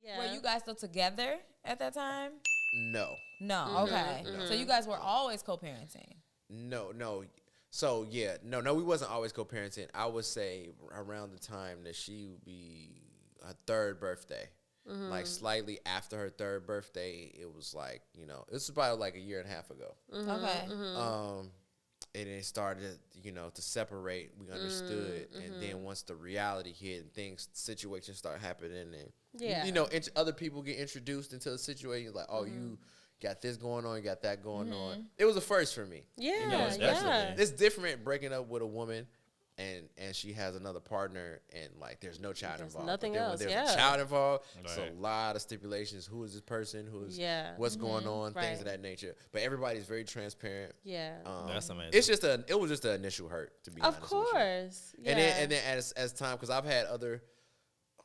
Yeah. Were you guys still together at that time? No. No. Okay. So you guys were always co-parenting. No. So yeah, no, we wasn't always co-parenting. I would say around the time that she would be her third birthday, like slightly after her third birthday, it was like, you know, this was about like a year and a half ago. Okay. And it started, you know, to separate. We understood, and then once the reality hit and situations start happening, and you know, other people get introduced into the situation, like, oh, you got this going on, you got that going on. It was a first for me. Yeah, you know, it's different breaking up with a woman, and she has another partner, and like there's no child involved. Nothing else. When there's a child involved, so a lot of stipulations. Who is this person? Who's what's going on? Things of that nature. But everybody's very transparent. Yeah, that's amazing. It was just an initial hurt, to be honest. Of course. Yeah. And then as time, because I've had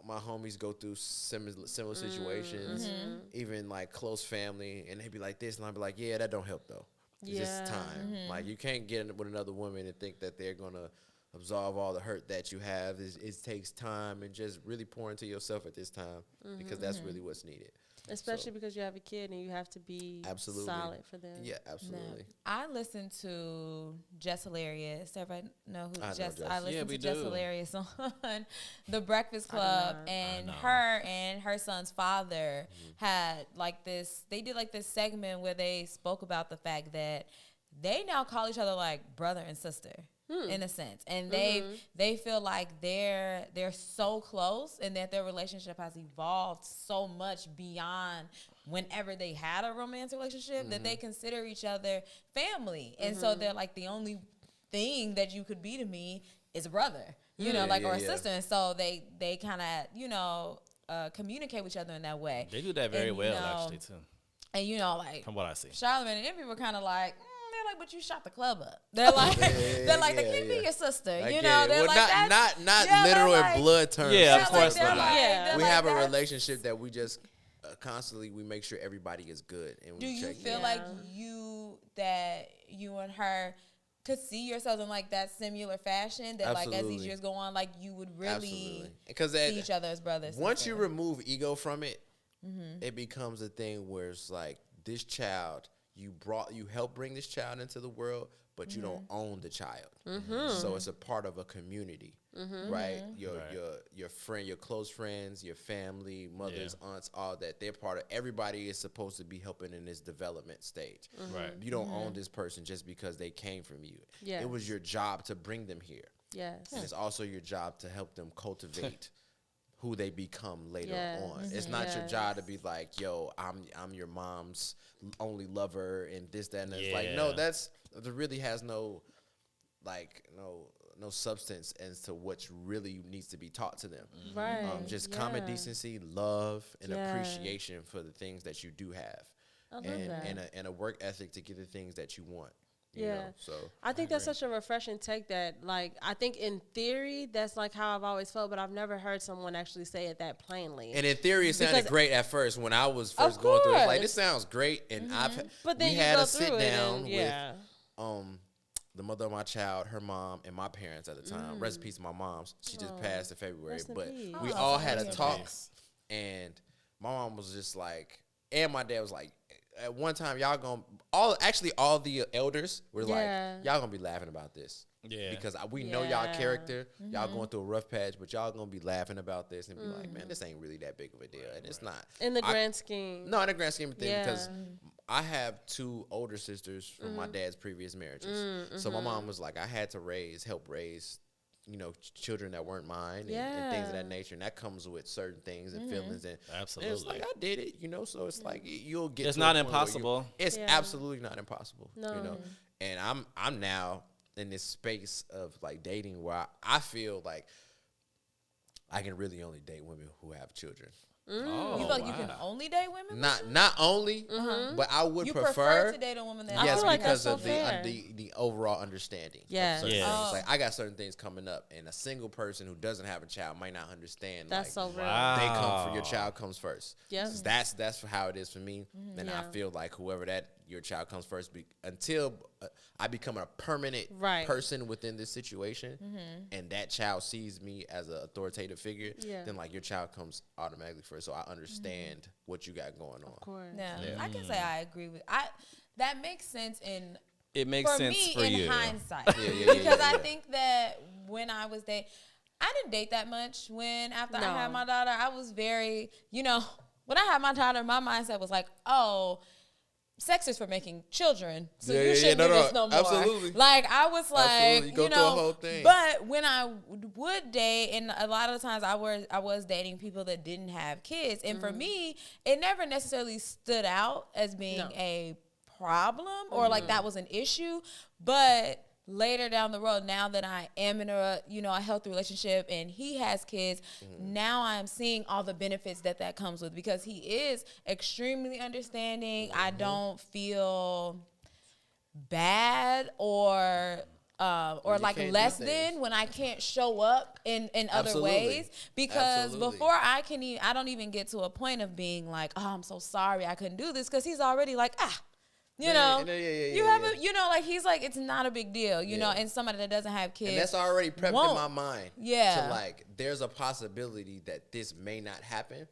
my homies go through similar situations, even like close family, and they be like this, and I be like, yeah, that don't help though. It's just time. Like you can't get in with another woman and think that they're gonna absolve all the hurt that you have. It takes time, and just really pour into yourself at this time, because that's really what's needed. Especially because you have a kid and you have to be solid for them. Yeah, absolutely. I listened to Jess Hilarious. Everybody know who Jess? I listened to Jess Hilarious on The Breakfast Club, and her son's father had like this. They did like this segment where they spoke about the fact that they now call each other like brother and sister. In a sense, and they feel like they're so close, and that their relationship has evolved so much beyond whenever they had a romantic relationship, that they consider each other family, and so they're like, the only thing that you could be to me is a brother, you know, like or a sister, and so they kind of communicate with each other in that way. They do that very well, actually, too. And you know, like from what I see, Charlamagne and Envy were kind of like. They're like, but you shot the club up. They're like, they can't be your sister. You know, they're like, not literal in blood terms. Yeah, of course not. We have a like, relationship that we just constantly we make sure everybody is good. And do you feel like you and her could see yourselves in like that similar fashion? That like as these years go on, like you would really see each other as brothers. Once you remove ego from it, it becomes a thing where it's like this child. You help bring this child into the world, but you don't own the child. So it's a part of a community, right? Your friend, your close friends, your family, mothers, aunts, all that. They're part of. Everybody is supposed to be helping in this development stage. Right. You don't own this person just because they came from you. Yes. It was your job to bring them here. Yes. And it's also your job to help them cultivate who they become later on. It's not your job to be like, yo, I'm your mom's only lover and this, that, and it's like, no, that really has no substance as to what really needs to be taught to them. Right. Just common decency, love, and appreciation for the things that you do have. I love that. And a work ethic to get the things that you want. You Yeah. know, so I think that's such a refreshing take that, like, I think in theory, that's like how I've always felt, but I've never heard someone actually say it that plainly. And in theory, it sounded great at first. When I was first going through it, it's like, this sounds great. And but then we you had go a sit through it down and, with the mother of my child, her mom, and my parents at the time. Rest in peace to my mom. She just passed in February. Rest in But peace. we all had a talk. And my mom was just like, and my dad was like, at one time, all the elders were like, y'all gonna be laughing about this. Yeah. Because we know y'all character. Y'all going through a rough patch, but y'all gonna be laughing about this and be like, man, this ain't really that big of a deal. And it's not. In the grand scheme. No, in the grand scheme of things, because I have two older sisters from my dad's previous marriages. So my mom was like, I had to help raise, you know, children that weren't mine and things of that nature. And that comes with certain things and feelings. And absolutely. It's like, I did it, you know, so it's like, you'll get it's to not impossible. It's absolutely not impossible, No. you know. And I'm now in this space of like dating where I feel like I can really only date women who have children. Oh, you feel like you can only date women? Not only, but I would prefer to date a woman that yes, like because that's of so the overall understanding. Yes. Of certain Yes. things. It's like I got certain things coming up, and a single person who doesn't have a child might not understand. That's like, so real. they come for your child comes first. Yeah. That's how it is for me. And I feel like whoever that your child comes first until I become a permanent person within this situation, and that child sees me as an authoritative figure, then like your child comes automatically first. So I understand what you got going on. Of course. Yeah. I can say I agree with that makes sense it makes sense me for in you. hindsight. Because I think that when I was dating, I didn't date that much. After I had my daughter, I was very, when I had my daughter, my mindset was like, oh, sex is for making children, so you shouldn't do this no more. Absolutely. Like, I was like, you go through a whole thing. But when I would date, and a lot of the times I was dating people that didn't have kids, and for me, it never necessarily stood out as being a problem or like that was an issue, but later down the road, now that I am in a healthy relationship and he has kids, now I'm seeing all the benefits that comes with, because he is extremely understanding. I don't feel bad or like less than when I can't show up in other ways, because before I don't even get to a point of being like, oh, I'm so sorry I couldn't do this, because he's already like, you haven't, like he's like, it's not a big deal, you know, and somebody that doesn't have kids. And that's already prepped in my mind. Yeah. To like, there's a possibility that this may not happen.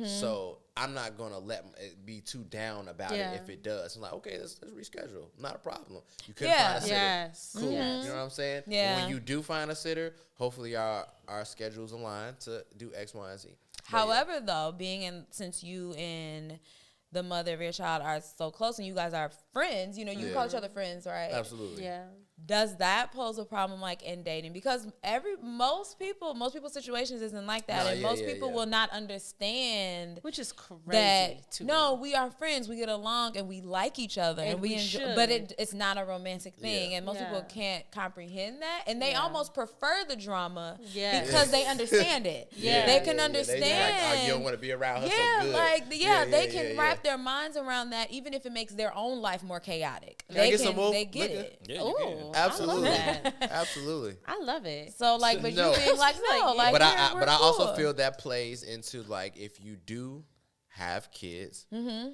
So I'm not going to let it be too down about it if it does. I'm like, okay, let's reschedule. Not a problem. You couldn't find a sitter. Yes. Cool. You know what I'm saying? Yeah. When you do find a sitter, hopefully our schedules align to do X, Y, and Z. However, though, since you and the mother of your child are so close and you guys are friends, you call each other friends, right? Absolutely. Yeah. Does that pose a problem like in dating? Because most people's situations isn't like that, and most people will not understand, which is crazy. That we are friends, we get along, and we like each other, and we enjoy. But it's not a romantic thing, and most people can't comprehend that, and they almost prefer the drama because they understand it. They can understand. Like, you don't want to be around her. They can wrap their minds around that, even if it makes their own life more chaotic. They get it. Yeah, Ooh, absolutely. I love that. Absolutely. I love it. So like, but you being like, no, like, but I also feel that plays into like, if you do have kids,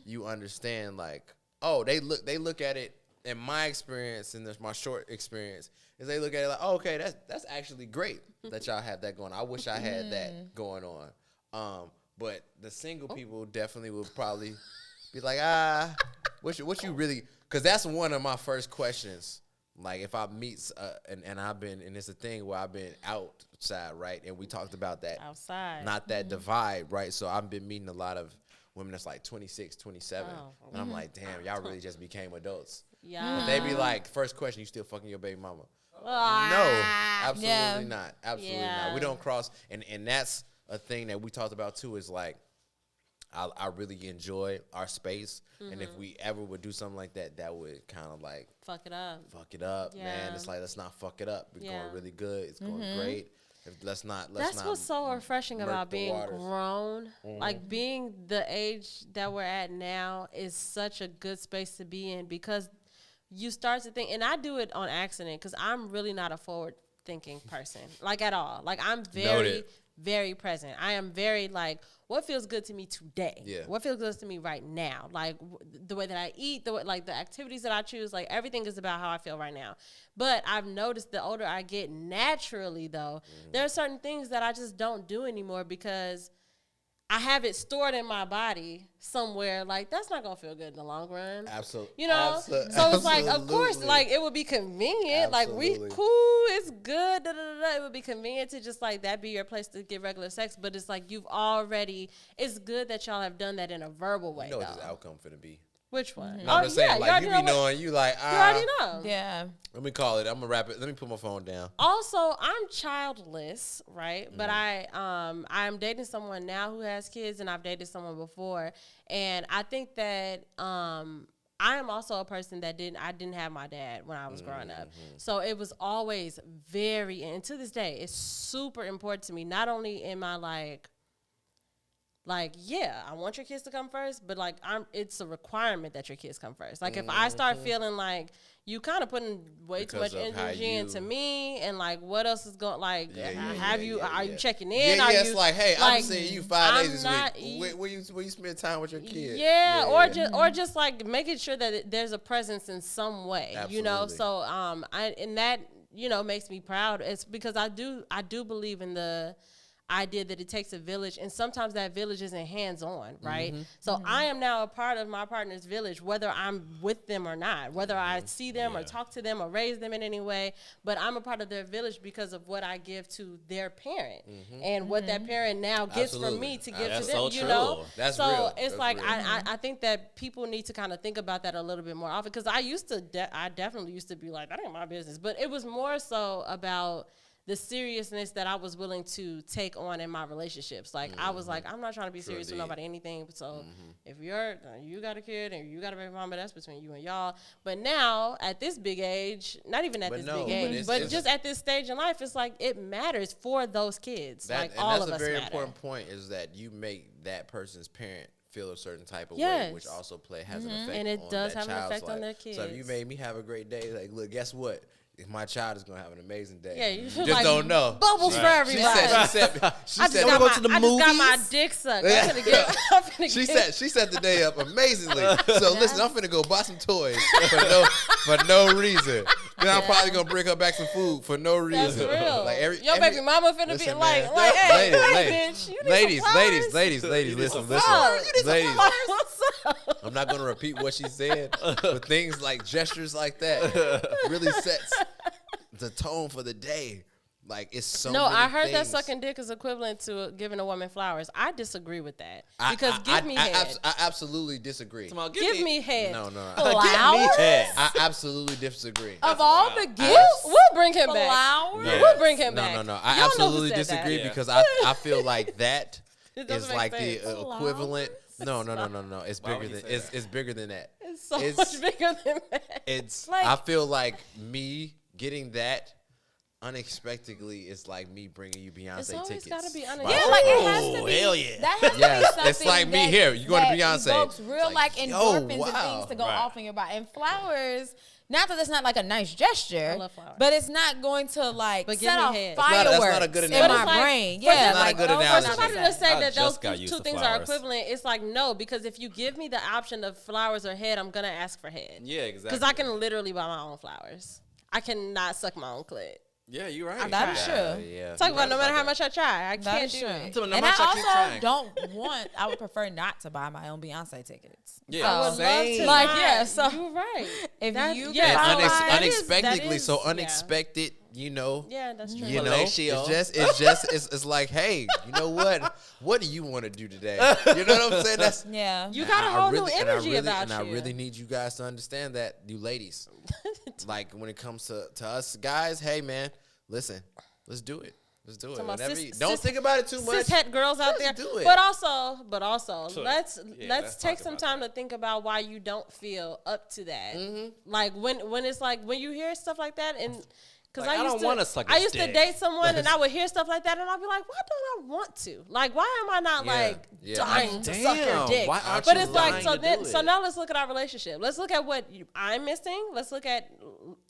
you understand like, oh, they look at it. In my experience, and my short experience, is they look at it like, oh, okay, that's actually great that y'all have that going on. I wish I had that going on. But the single people definitely will probably be like, what you really? Because that's one of my first questions. Like, if I meet, and I've been, and it's a thing where I've been outside, right? And we talked about that. Outside. Not that divide, right? So I've been meeting a lot of women that's like 26, 27. And I'm like, damn, y'all really just became adults. Yeah. But they be like, first question, you still fucking your baby mama? No, absolutely not. Absolutely not. We don't cross. And that's a thing that we talked about too, is like, I really enjoy our space, and if we ever would do something like that, that would kind of like fuck it up, man. It's like, let's not fuck it up. We're going really good. It's going great. Let's not. That's what's so refreshing about being grown. Like, being the age that we're at now is such a good space to be in, because you start to think, and I do it on accident, because I'm really not a forward thinking person, like at all. Like, I'm very, very present. I am very like, what feels good to me today? Yeah. What feels good to me right now? Like, the way that I eat, the activities that I choose, like, everything is about how I feel right now. But I've noticed the older I get, naturally, though, there are certain things that I just don't do anymore, because I have it stored in my body somewhere. Like, that's not going to feel good in the long run. Absolutely. You know? So it's like, of course, like, it would be convenient. Like, we cool, it's good, It would be convenient to just, like, that be your place to get regular sex. But it's like, it's good that y'all have done that in a verbal way, You know what this outcome finna be. Which one? I'm just saying, like, you be knowing, you like, you already know. Yeah. Let me call it. I'm gonna wrap it. Let me put my phone down. Also, I'm childless, right? But I'm dating someone now who has kids, and I've dated someone before. And I think that I am also a person that I didn't have my dad when I was growing up. So it was always and to this day, it's super important to me, not only in my, like, Like, yeah, I want your kids to come first, but like it's a requirement that your kids come first. Like if I start feeling like you kind of putting way too much energy into me, and like what else is going, like are you checking in? Yeah, are it's you, like, hey, like, I'm seeing you 5 days this week. Where you spend time with your kids? Yeah, or just like making sure that there's a presence in some way. Absolutely. You know, so and that, you know, makes me proud. It's because I do believe in the idea that it takes a village, and sometimes that village isn't hands-on, right? So I am now a part of my partner's village, whether I'm with them or not, whether I see them or talk to them or raise them in any way, but I'm a part of their village because of what I give to their parent and what that parent now gets from me to give to them, so you know? That's so real. It's like, I think that people need to kind of think about that a little bit more often, because I definitely used to be like, that ain't my business, but it was more so about the seriousness that I was willing to take on in my relationships. Like, I was like, I'm not trying to be serious with nobody, anything. So if you got a kid and you got a baby mama, that's between you and y'all. But now, at this big age, not even at big age, but just at this stage in life, it's like, it matters for those kids. Like, all of us matter. That's a very important point, is that you make that person's parent feel a certain type of way, which also has an effect and it on does that have an child's effect life. on their kids. So if you made me have a great day, like, look, guess what? If my child is gonna have an amazing day. Yeah, you just like don't know. Bubbles for everybody. She said, I just got my dick sucked. Yeah. She set the day up amazingly. So listen, I'm finna go buy some toys for no reason. Then I'm probably gonna bring her back some food for no reason. That's real. Like your baby mama finna be like, hey, bitch, you need some flowers? ladies, listen. I'm not gonna repeat what she said, but things like gestures like that really sets the tone for the day. Like, it's so No, many I heard things. that sucking dick is equivalent to giving a woman flowers. I disagree with that. Because give me head. I absolutely disagree. Give me head. No. Flowers? I absolutely disagree. Of all the gifts, we'll bring him back. Flowers? We'll bring him back. No. I absolutely disagree because I feel like that is like the equivalent. No. It's bigger than it's bigger than that. It's so much bigger than that. It's like, I feel like me getting that unexpectedly is like me bringing you Beyonce tickets. It's always gotta be unexpected. Yeah, like it has to be. Hell yeah. That has to be something. It's like me here. You going to Beyonce? Evokes real like endorphins and things to go Right. off in your body. And flowers. Not that it's not like a nice gesture, I love flowers. but it's not going to like But set give me off head. fireworks That's not a good in analogy. my brain. But Yeah, not a like good those are analogy. not somebody the to same. say I that those just got used two to things are flowers. equivalent, it's like, no, because if you give me the option of flowers or head, I'm gonna ask for head. Yeah, exactly. Because I can literally buy my own flowers. I cannot suck my own clit. Yeah, you're right. That is true. Yeah. Talk about no matter how much I try, I That can't is do true. it. No And matter how much I keep I also trying. don't want. I would prefer not to buy my own Beyonce tickets. Yeah, I would same. love to. Like, not. yeah, so you're right. if That- you yeah, can And find- that unexpectedly, is- so yeah. unexpected, you know. Yeah, that's true. You know, Fellatio. it's like, hey, you know what do you want to do today? You know what I'm saying? That's yeah. You got a whole new energy about you. I really need you guys to understand that, you ladies. Like, when it comes to us guys, hey, man, listen, let's do it. Let's do it. Talking about Whenever don't think about it too much. Cishet girls out there. do it. But also, Sure. let's let's take talk some about time that. to think about why you don't feel up to that. Like when it's like when you hear stuff like that, and because Like, I don't wanna suck I his used to dick. date someone and I would hear stuff like that and I'd be like, why don't I want to? Like, why am I not dying to suck your Damn, dick? why aren't But you it's like dying to do it? now let's look at our relationship. Let's look at what I'm missing. Let's look at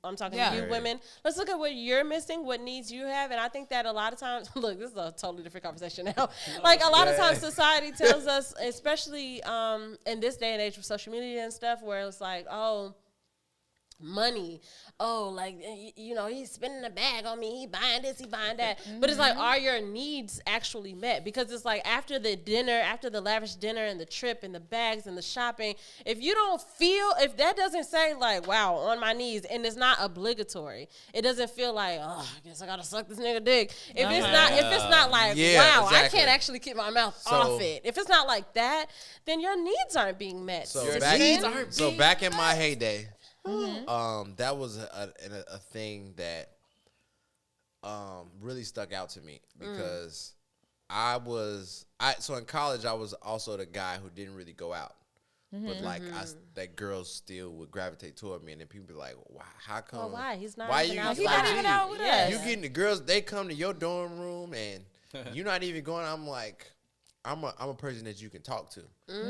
I'm talking to you Right. women. Let's look at what you're missing, what needs you have, and I think that a lot of times, look, this is a totally different conversation now. Like a lot of times, society tells us, especially in this day and age with social media and stuff, where it's like, oh, money. Oh, like, you know, he's spending a bag on me. He buying this, he buying that. But it's like, are your needs actually met? Because it's like after the dinner, after the lavish dinner and the trip and the bags and the shopping, if you don't feel, if that doesn't say like, wow, on my knees, and it's not obligatory, it doesn't feel like, oh, I guess I gotta suck this nigga dick. If it's not like, wow, I can't actually keep my mouth off it. If it's not like that, then your needs aren't being met. So Citizen. back in my heyday, that was a thing that really stuck out to me because so in college I was also the guy who didn't really go out, but like that girls still would gravitate toward me, and then people be like, "Wow, how come? Well, why he's not? Why even you out He's not even out with us. You getting the girls? They come to your dorm room and you're not even going. I'm like, I'm a person that you can talk to.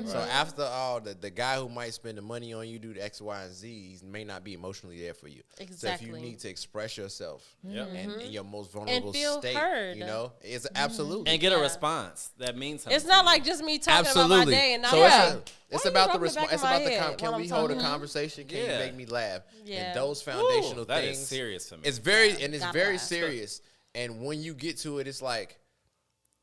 So after all, the guy who might spend the money on you, do the X, Y, and Z, may not be emotionally there for you. Exactly. So if you need to express yourself and in your most And vulnerable feel state, heard. it's absolutely. And get a response that means something. It's not like just me talking about my day and not so it's Why about you the rubbing response. back It's in my about the head can while we I'm hold a talking? conversation? Can you make me laugh? Yeah. And those foundational that things. is serious to me. It's very God very bless. serious. And when you get to it, it's like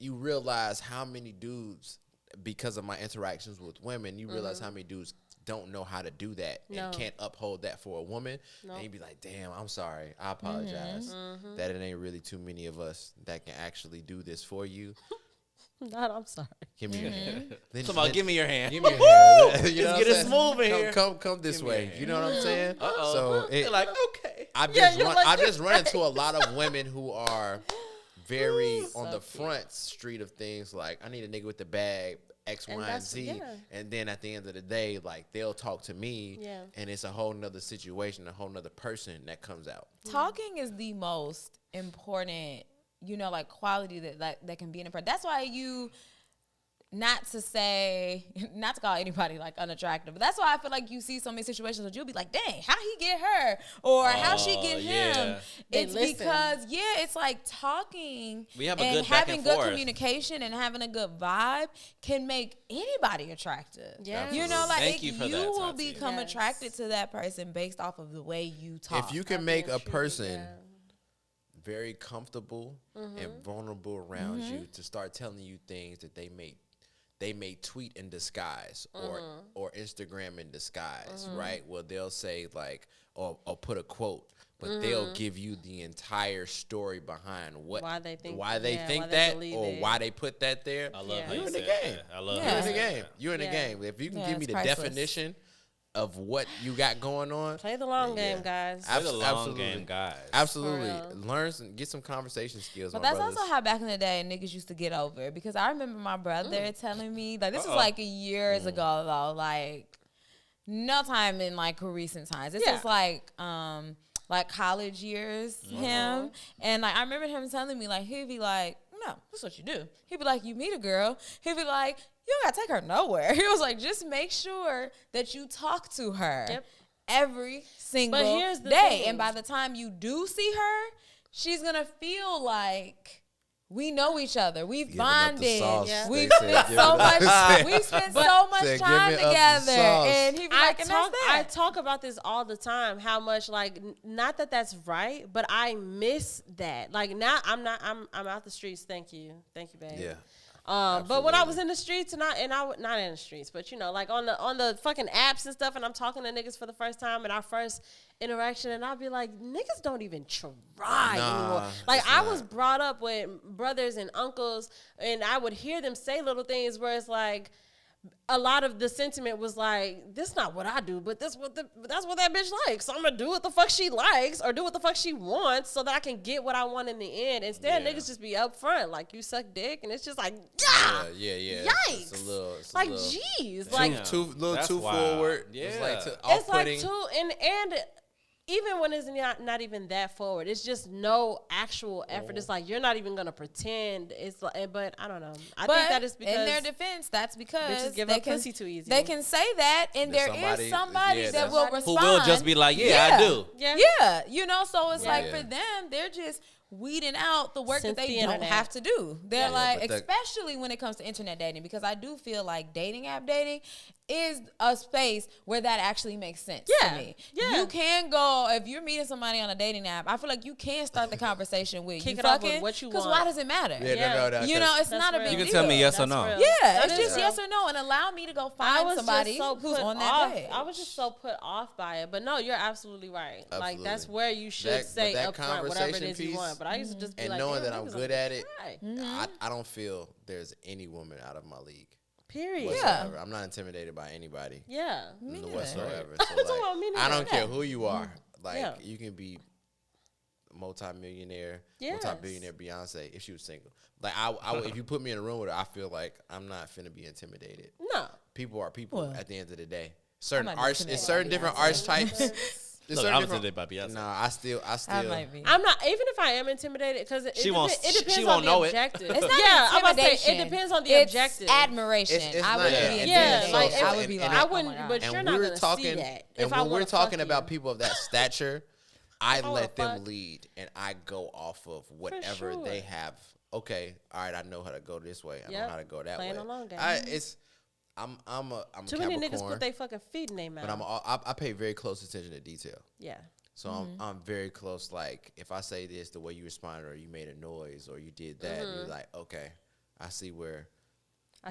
you realize how many dudes, because of my interactions with women, you realize how many dudes don't know how to do that and can't uphold that for a woman. And you be like, damn, I'm sorry. I apologize. That it ain't really too many of us that can actually do this for you. Not, I'm sorry. Give me your hand. Give me your hand. Give me your hand. You know Let's what get I'm it saying? smooth in here. Come this way. You know what I'm saying? So They're like, okay. I've just run into a lot of women who are very on the front street of things. Like, I need a nigga with the bag, X, Y, and Z. And then at the end of the day, like, they'll talk to me, and it's a whole nother situation, a whole nother person that comes out. Talking is the most important, like, quality that can be in a person. That's why not to call anybody like unattractive, but that's why I feel like you see so many situations where you'll be like, dang, how he get her or how she get him. It's because it's like talking we have a and good back having and good forth. communication and having a good vibe can make anybody attractive. Yes. Like Thank you for you that, will Tati. become attracted to that person based off of the way you talk. If you can make a person very comfortable and vulnerable around you to start telling you things that they may tweet in disguise or Instagram in disguise, right? Well, they'll say like, or put a quote, but they'll give you the entire story behind why they think that or why they put that there. I love how you you in the said game. that. I love You're how in the you said game. that. You're in the game. If you can give me the priceless. definition of what you got going on, Play the long game, guys. Play the long game, guys. Absolutely. Learn get some conversation skills. But my that's brothers. also how back in the day niggas used to get over it, because I remember my brother telling me, like, this was like years ago though, like no time in like recent times. This is like college years, him. And like I remember him telling me, like, he'd be like, no, that's what you do. He'd be like, you meet a girl. He'd be like, you don't gotta take her nowhere. He was like, just make sure that you talk to her every single day. thing. And by the time you do see her, she's gonna feel like we know each other. We've bonded. We've spent so much time together. And he be like, I talk about this all the time. How much, like, not that that's right, but I miss that. Like, now I'm out the streets. Thank you, babe. Yeah. But when I was in the streets and I not in the streets, but like on the fucking apps and stuff, and I'm talking to niggas for the first time and our first interaction, and I'll be like, niggas don't even try anymore. Like, I was brought up with brothers and uncles, and I would hear them say little things where it's like, a lot of the sentiment was like, this not what I do, but that's what that bitch likes. So I'm gonna do what the fuck she likes or do what the fuck she wants so that I can get what I want in the end. Instead, niggas just be upfront, like, you suck dick, and it's just like, yeah. Yikes. It's like, jeez, like too wild. forward. Yeah. It's like too and even when it's not even that forward, it's just no actual effort. It's like, you're not even gonna pretend. It's like, but I don't know. I think that is because in their defense, that's because bitches give up pussy too easy. They can say that, and there is somebody that will respond. Who will just be like, I do. Yeah. So it's like for them, they're just weeding out the work that they don't have to do. They're like, especially when it comes to internet dating, because I do feel like dating app dating is a space where that actually makes sense to me. You can go, if you're meeting somebody on a dating app, I feel like you can start the conversation with kick you it off fucking, with what you want. because why does it matter? It's not a big deal. You can tell me yes or no. It's just yes or no, and allow me to go find somebody who's on that page. I was just so put off by it, but no, you're absolutely right. Like, that's where you should say up front whatever it is you want. But I used to just be like, knowing that I'm good at it, I don't feel there's any woman out of my league. Period. Whatsoever. I'm not intimidated by anybody. Whatsoever. So, like, I don't care who you are. Like, you can be multi-millionaire, multi-billionaire Beyonce if she was single. Like, I if you put me in a room with her, I feel like I'm not finna be intimidated. No. People are people at the end of the day. Certain different archetypes. Look, I was intimidated by Beyonce. Nah, I still. I might be. I'm not, even if I am intimidated, because it depends she on won't the know objective. It's not I'm about to say, intimidation. it depends on the It's objective. admiration. It's I not- would yeah. be Yeah, intimidated. like, I would be like, I oh wouldn't, my but God. you're not going to see that. And when we're talking about people of that stature, I wanna let them fuck. lead, and I go off of whatever sure. they have. Okay, all right, I know how to go this way. I know how to go that Playing way. a long game. I'm a Too Capricorn, many niggas put their fucking feet in their mouth. but I pay very close attention to detail. Yeah. So I'm very close. Like if I say this, the way you responded, or you made a noise, or you did that, you're like, okay, I see where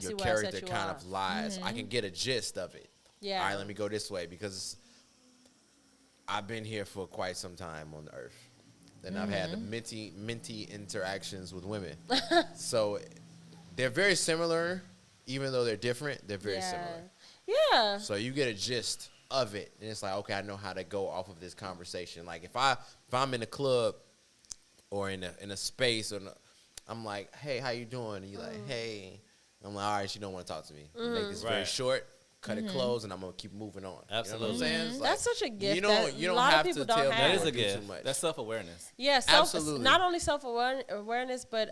your character kind of lies. I can get a gist of it. Yeah. All right, let me go this way because I've been here for quite some time on the earth, and I've had the minty interactions with women. So they're very similar, even though they're different. They're very similar. Yeah. So you get a gist of it, and it's like, okay, I know how to go off of this conversation. Like if I'm in a club or in a space, or I'm like, hey, how you doing? And you're like, hey. I'm like, all right, she don't want to talk to me. Make this very short, cut it close, and I'm gonna keep moving on. Absolutely. You know what I'm saying? It's like, That's such a gift. You don't a lot have of people to don't tell have. That is people a to do gift. too much. That's self-awareness. Yeah, Absolutely. Not only self-awareness, but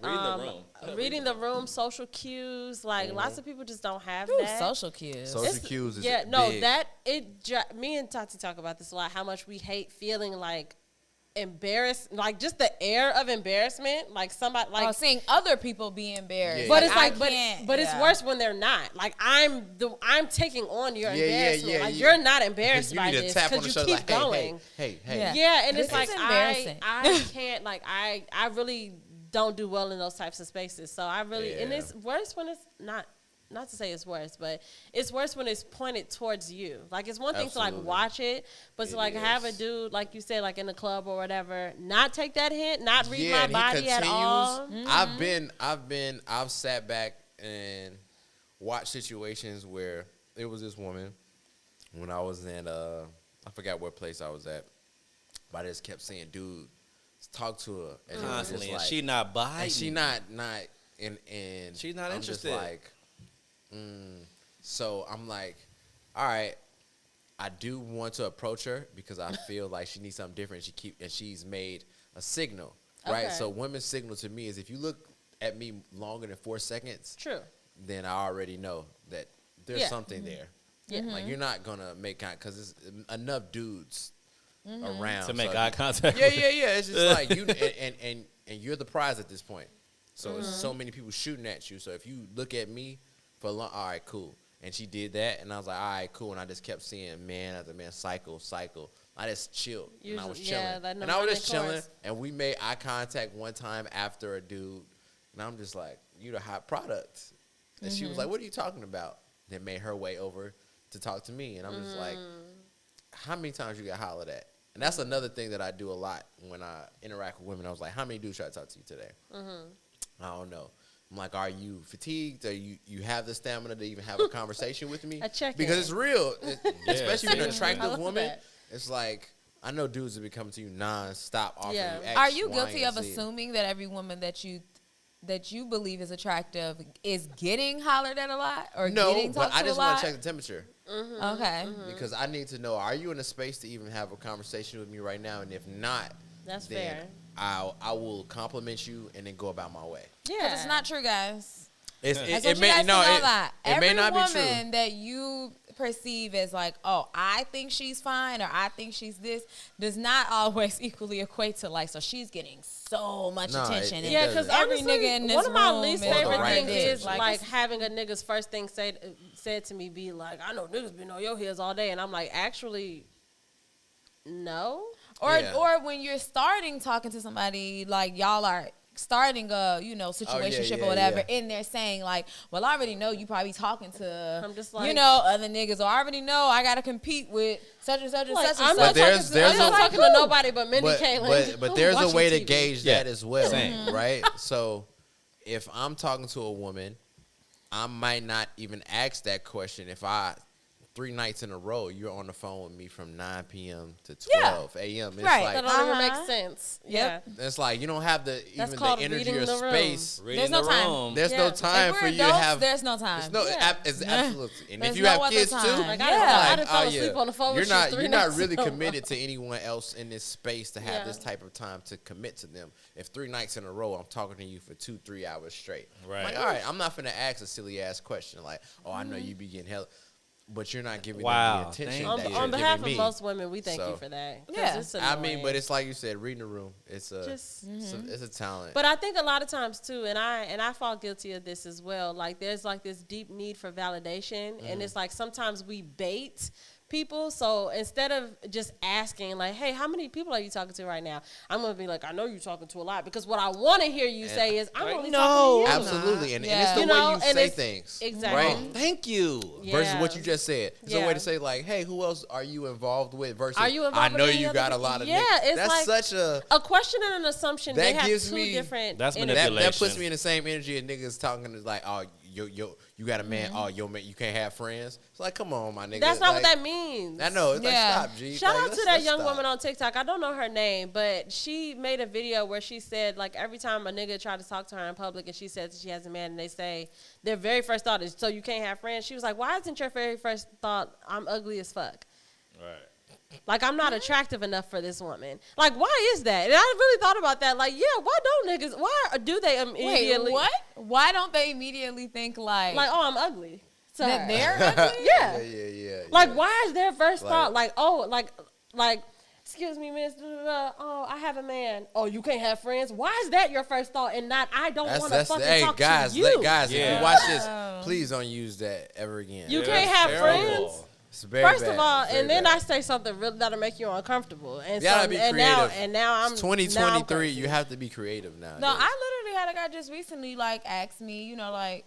reading the room. room, social cues. Like lots of people just don't have Ooh, that. social cues. Social cues is big. Me and Tati talk about this a lot. How much we hate feeling like embarrassed, like just the air of embarrassment, like somebody like seeing other people be embarrassed. Yeah. But it's I like, can't, but it's worse when they're not. Like I'm taking on your embarrassment. Like you're not embarrassed you by need to this tap on because the you shoulder keep like, going. Hey. Yeah, and This it's like is embarrassing. I can't, like I really don't do well in those types of spaces. So I really and it's worse when it's not to say it's worse, but it's worse when it's pointed towards you. Like it's one thing to like watch it, but to like have a dude, like you said, like in the club or whatever, not take that hint, not read my body at all. I've sat back and watched situations where it was this woman when I was in I forgot what place I was at, but I just kept saying, dude, talk to her. And constantly, and like, she not biting. and she not and she's not I'm interested. Just like, so I'm like, all right, I do want to approach her because I feel like she needs something different. She's made a signal, right? Okay. So women's signal to me is if you look at me longer than 4 seconds, True. then I already know that there's something there. Yeah. Like you're not gonna make contact because there's enough dudes around to make so eye contact. Yeah. It's just like you and you're the prize at this point. So it's so many people shooting at you. So if you look at me for long, all right, cool. And she did that, and I was like, all right, cool. And I just kept seeing man after man, cycle. I just chilled, and I was chilling. And I was just chilling, and we made eye contact one time after a dude. And I'm just like, you the hot product. And she was like, what are you talking about? Then made her way over to talk to me. And I'm just like, how many times you got hollered at? And that's another thing that I do a lot when I interact with women. I was like, how many dudes should I talk to you today? I don't know. I'm like, are you fatigued? Or you have the stamina to even have a conversation with me? A check-in. Because it's real. Especially with an attractive woman. that. It's like, I know dudes that be coming to you non-stop offering Yeah. you X, Are you Y, guilty and of Z. assuming that every woman that you believe is attractive is getting hollered at a lot or No, getting but talked to I a just lot? want to check the temperature. Okay. Because I need to know, are you in a space to even have a conversation with me right now? And if not, That's then fair. I will compliment you and then go about my way. Yeah. It's not true, guys. It I want may you guys to know it that. may Every not be woman true. that you perceive as like, oh, I think she's fine or I think she's this, does not always equally equate to like, so she's getting so much No, attention. it and Yeah, because every honestly, nigga in this one of my room least is favorite right things there. is like it's- having a nigga's first thing said to me be like, I know niggas been on your heels all day, and I'm like, actually, no. or when you're starting talking to somebody, like y'all are starting a situationship or whatever, and they're saying like, well, I already know you probably talking to I'm just like, other niggas, or I already know I gotta compete with such and such and Like, such and I'm such. not talking to nobody but Mindy Kaling. But there's a watching way to TV. gauge Yeah. that as well, Same. right? So if I'm talking to a woman, I might not even ask that question if I 3 nights in a row, you're on the phone with me from 9 p.m. to 12 a.m. It's Right. like, That don't even make sense. Yep. Yeah. it's like you don't have the That's even called the energy reading or the room. space. Reading no the time. room. There's Yeah. no If time If for we're you to adults, have. there's no time. It's no, Yeah. it's absolutely. And There's if you no have other kids time. too, Like, I done fell asleep on the phone you're with you not 3 you're not nights really in a row. committed to anyone else in this space to have Yeah. this type of time to commit to them. If 3 nights in a row, I'm talking to you for 2-3 hours straight. Right. I'm like, all right, I'm not finna ask a silly ass question like, oh, I know you be getting hell, but you're not giving them Wow, the attention thank that you. you're On behalf giving of me. most women, we thank you So, for that. 'Cause Yeah. it's I mean, annoying. but it's like you said, reading the room. It's a Just it's a talent. But I think a lot of times too, and I fall guilty of this as well. Like there's like this deep need for validation, and it's like sometimes we bait people. So instead of just asking like, "Hey, how many people are you talking to right now?" I'm gonna be like, "I know you're talking to a lot," because what I want to hear you say is, "I'm only talking to you." Absolutely, and Yeah. it's the You way know, you and say it's- things. exactly. Right? Thank you. Versus Yeah. what you just said. It's a Yeah. way to say like, hey, who else are you involved with? Versus, Are you involved I with know any you other got a people? lot of Yeah, niggas. it's That's like such a a question and an assumption. That They have gives two me- different. That's energies. manipulation. that puts me in the same energy as niggas talking is like, oh, you got a man. Oh, yo, man, you can't have friends. It's like, come on, my nigga. That's not like, what that means. I know. It's Yeah. like, stop, G. Shout Like, out to let's that young stop. woman on TikTok. I don't know her name, but she made a video where she said, like, every time a nigga tried to talk to her in public and she says that she has a man and they say their very first thought is, so you can't have friends? She was like, why isn't your very first thought, I'm ugly as fuck? Right. Like, I'm not attractive enough for this woman. Like, why is that? And I really thought about that. Like, yeah, why don't niggas, why do they immediately? Wait, what? Why don't they immediately think like Like, oh, I'm ugly. to that her. they're ugly? Yeah. Yeah. Like, why is their first Like- thought like, oh, like, excuse me, miss, oh, I have a man. Oh, you can't have friends? Why is that your first thought and not, I don't want to fucking hey, talk guys, to you? guys, if Yeah. you watch this, please don't use that ever again. You Yeah, can't that's have terrible. friends? It's very First bad. of all, It's very and then bad. I say something really that'll make you uncomfortable. And You gotta so, be and creative. now I'm It's now I'm 2023. crazy. You have to be creative now. No, I literally had a guy just recently like ask me, you know, like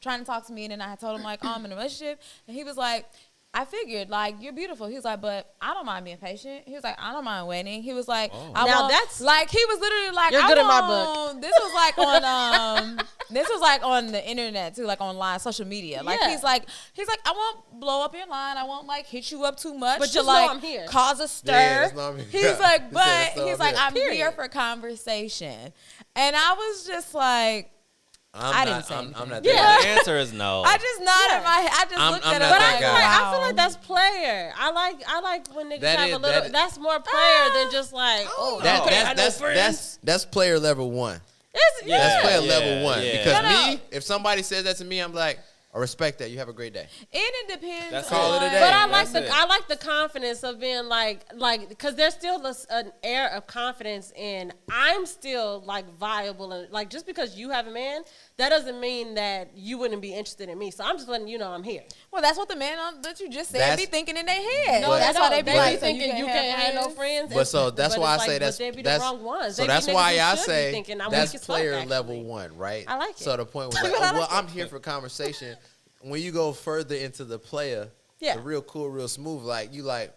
trying to talk to me, and then I told him like, oh, I'm in a relationship, and he was like, I figured like you're beautiful. He was like, but I don't mind being patient. He was like, I don't mind waiting. He was like, I Now want, that's- like he was literally like, You're I good in my want- This was like on this was like on the internet too, like online social media. Like Yeah. he's like I won't blow up your line. I won't like hit you up too much, But to just know like I'm here. cause a stir. Yeah, just know I'm here. He's Yeah. like, He said, but "Just know he's I'm like, here." I'm here Period. for conversation, and I was just like. I didn't say I'm not Yeah. that. The answer is no. I just nodded my head. I just I'm looked not at him that But I like, feel guy. like, I wow. feel like that's player. I like when niggas That have is- a little. that- That's more player than just like, oh, That, okay, I know that's friends. that's player level 1. It's, Yeah. That's player yeah, level 1. yeah. Because No, no. me, if somebody says that to me, I'm like, I respect that. You have a great day. And it depends. That's Call it a on- day. But I like That's it. I like the confidence of being like because there's still an air of confidence in I'm still like viable and like just because you have a man that doesn't mean that you wouldn't be interested in me. So I'm just letting you know I'm here. Well, that's what the man that you just said That's- be thinking in their head. No, But- that's why they be be like, so thinking you can't have no friends. But so that's but why I it's say like, that's but they be that's the wrong ones. so They be that's niggas why who I should be say thinking, I'm that's weak as fuck, player actually. level 1, right? I like it. So the point was like, But I oh, well, like I'm it. here for conversation. When you go further into the player, Yeah. the real cool, real smooth, like you like,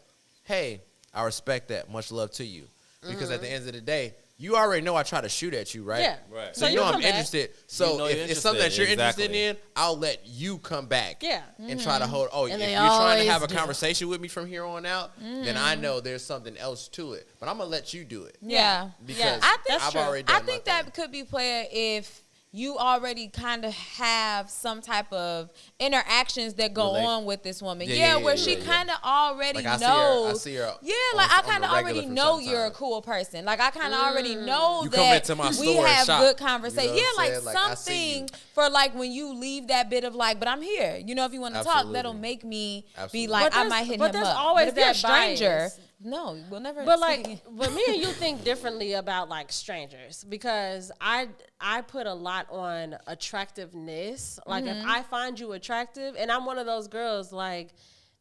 hey, I respect that. Much love to you. Because at the end of the day, you already know I try to shoot at you, right? Yeah. Right. So you you know come I'm back. interested. So You know if you're it's something that you're interested, interested exactly. in, I'll let you come back. Yeah. And try to hold. Oh, And if they you're trying to always have a do. conversation with me from here on out, then I know there's something else to it. But I'm gonna let you do it Yeah. because I think I've true. already done I my think thing. that could be player if you already kind of have some type of interactions that go Relate- on with this woman. Yeah, Yeah, yeah, where yeah, she yeah. kind of already Like, I knows. see her Yeah, on- like I on the kind of regular already from know you're a sometimes. cool person. Like I kind of already know You come that into my we store and have shop. good You know conversation. what Yeah, I'm like saying? Like, I see you. something for like when you leave that bit of like, but I'm here. You know, if you want to talk, Absolutely. that'll make me Absolutely. be like, But I there's- might hit but him there's up. always but if you're a that stranger, bias. no, we'll never. But speak like, again. but me and you think differently about like strangers because I put a lot on attractiveness. Like if I find you attractive, and I'm one of those girls like.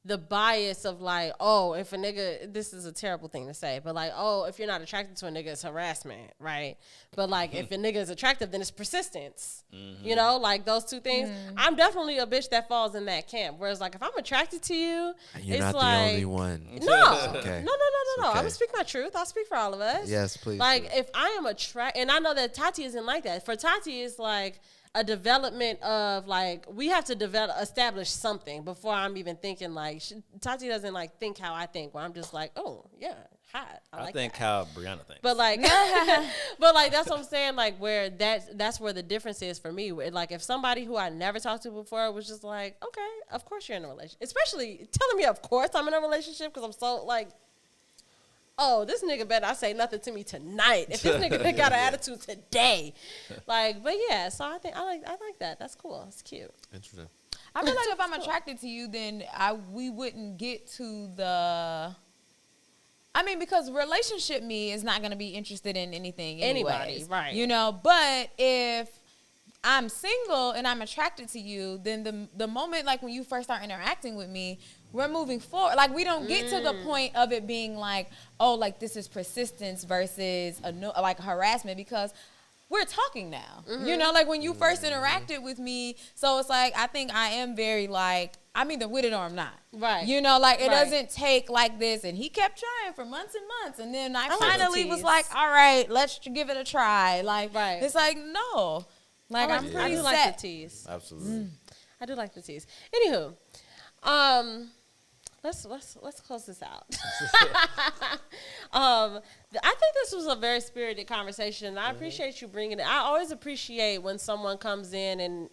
The bias of like, oh, if a nigga, this is a terrible thing to say, but like, oh, if you're not attracted to a nigga, it's harassment, right? But like, if a nigga is attractive, then it's persistence. You know, like those two things. I'm definitely a bitch that falls in that camp. Whereas like, if I'm attracted to you, You're it's not like, the only one. No, Okay. no. okay. I'm gonna speak my truth. I'll speak for all of us. Yes, please Like do. if I am attracted, and I know that Tati isn't like that. For Tati, it's like a development of like we have to establish something before I'm even thinking like Tati doesn't like think how I think. Where I'm just like, oh yeah, hot. I like think that. how Brianna thinks. But like, but like that's what I'm saying. Like where that's where the difference is for me. Where, like if somebody who I never talked to before was just like, okay, of course you're in a relationship. Especially telling me, of course I'm in a relationship because I'm so like. Oh, this nigga better not say nothing to me tonight. If this nigga got an attitude today, like, but yeah. So I think I like that. That's cool. It's cute. Interesting. I feel like if I'm attracted to you, then we wouldn't get to the. I mean, because relationship me is not gonna be interested in anything. Anybody, right? You know, but if I'm single and I'm attracted to you, then the moment like when you first start interacting with me. We're moving forward. Like, we don't get to the point of it being like, oh, like, this is persistence versus, like, harassment because we're talking now. You know, like, when you first interacted with me, so it's like, I think I am very, like, I'm either with it or I'm not. Right. You know, like, it doesn't take like this. And he kept trying for months and months. And then I finally was like, all right, let's give it a try. Like, it's like, no. Like, I'm pretty set. Like the tease. Absolutely. I do like the tease. Anywho, Let's close this out. I think this was a very spirited conversation. I appreciate you bringing it. I always appreciate when someone comes in and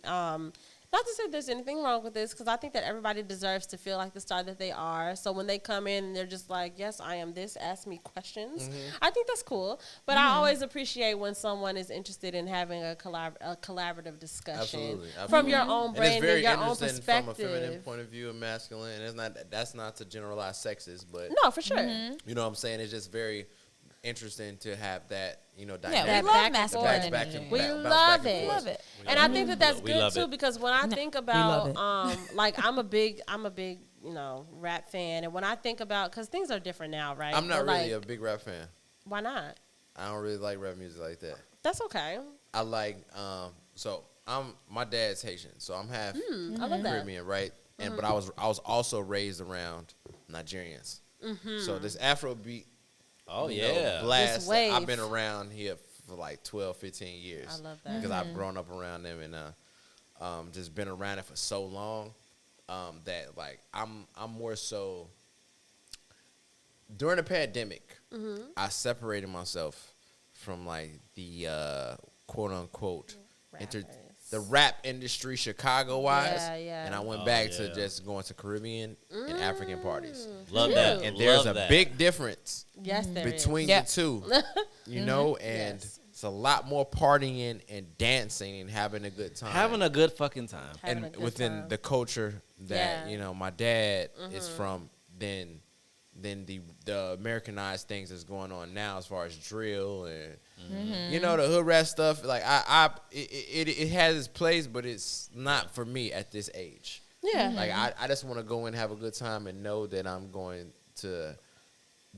not to say there's anything wrong with this because I think that everybody deserves to feel like the star that they are. So when they come in and they're just like, yes, I am this, ask me questions. I think that's cool. But I always appreciate when someone is interested in having a collaborative discussion from your own brain and your own perspective. From a feminine point of view and masculine. And that's not to generalize sexes, but no, for sure. You know what I'm saying? It's just very interesting to have that, you know, dynamic. Yeah, we love masculinity. We love it. Love it. And I think that that's good too because when I think about like I'm a big, you know, rap fan, and when I think about cuz things are different now, right? I'm not really a big rap fan. Why not? I don't really like rap music like that. That's okay. I like so my dad's Haitian, so I'm half I love that. Caribbean, right? And but I was also raised around Nigerians. So this Afrobeat blast. I've been around here for like 12, 15 years. I love that. Because I've grown up around them and just been around it for so long that like I'm more so during the pandemic, I separated myself from like the quote unquote the rap industry Chicago wise, and I went back to just going to Caribbean and African parties. Love that, and there's a big difference between the two, you know, and it's a lot more partying and dancing and having a good time, having a good fucking time, and within the culture that you know my dad is from, then the Americanized things that's going on now as far as drill and you know the hood rat stuff. Like it has its place, but it's not for me at this age. Yeah, like I just want to go and have a good time and know that I'm going to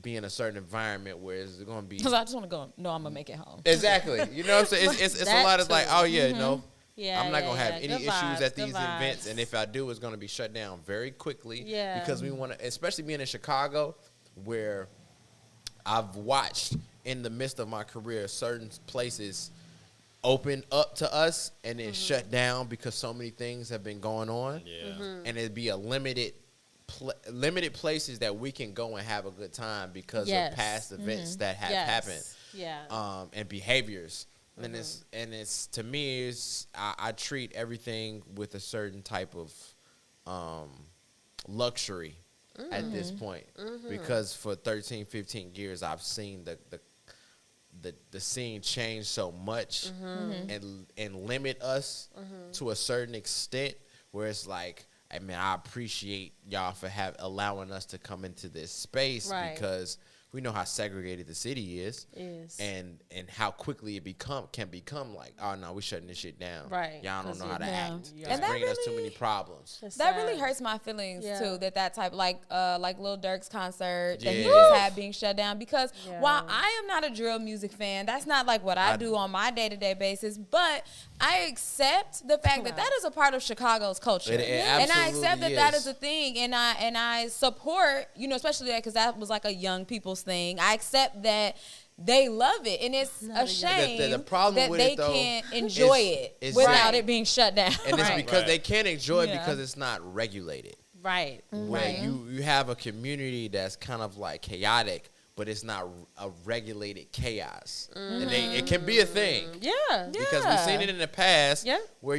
be in a certain environment where it's going to be. Because I just want to go. No, I'm gonna make it home. Exactly. You know what I'm saying? It's a lot of like, oh yeah, no. Yeah, I'm not gonna have any good issues vibes, at these events, and if I do, it's gonna be shut down very quickly. Yeah, because we want to, especially being in Chicago, where I've watched in the midst of my career certain places open up to us and then shut down because so many things have been going on. Yeah, and it'd be a limited places that we can go and have a good time because of past events that have happened. Yeah, and behaviors. And it's to me, I treat everything with a certain type of luxury at this point because for 13, 15 years I've seen the scene change so much and limit us to a certain extent where it's like, I mean, I appreciate y'all for allowing us to come into this space because we know how segregated the city is. And how quickly it can become like, oh no, we shutting this shit down. Right. Y'all don't know how to act. Yeah. It's bringing us too many problems. That really hurts my feelings too. That type like Lil Durk's concert that he just had being shut down because while I am not a drill music fan, that's not like what I do on my day-to-day basis. But I accept the fact that is a part of Chicago's culture, and I accept that is a thing, and I support, you know, especially because that was like a young people's thing. I accept that they love it, and it's a shame the problem that with they it, though, can't enjoy it without it being shut down. And it's because Right. they can't enjoy it because it's not regulated. Right. Where you have a community that's kind of like chaotic, but it's not a regulated chaos. And it can be a thing. Yeah. Because we've seen it in the past Yeah. where,